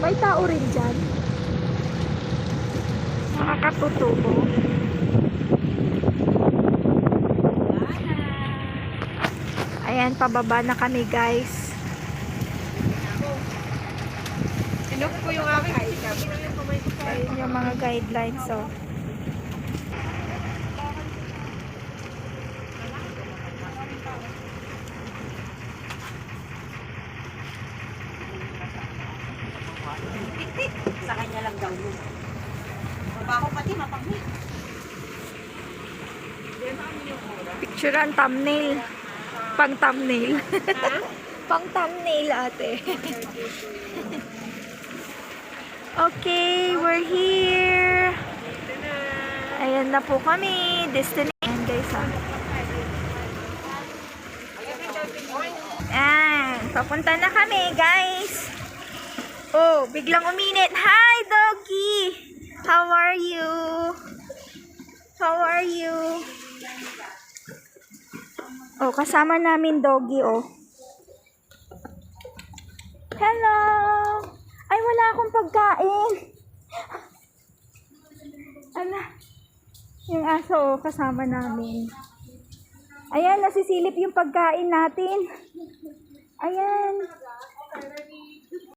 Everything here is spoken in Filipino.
May tao rin dyan. Nakakatutubo. Ayan, pababa na kami guys. Sinok po yung aking. Ayun yung mga guidelines. So, Sa kanya lang daw yun. Mabaho pati, mapanghi. picture and thumbnail. Pang thumbnail. Pang thumbnail ate. Okay, we're here. Ayan na po kami. Destination guys ha. Ayan, papunta na kami guys. Oh, biglang uminit. Hi doggy. How are you? How are you? Oh, kasama namin doggy oh. Hello. Ay, wala akong pagkain. Ano? Yung aso oh, kasama namin. Ayan, nasisilip yung pagkain natin. Ayan.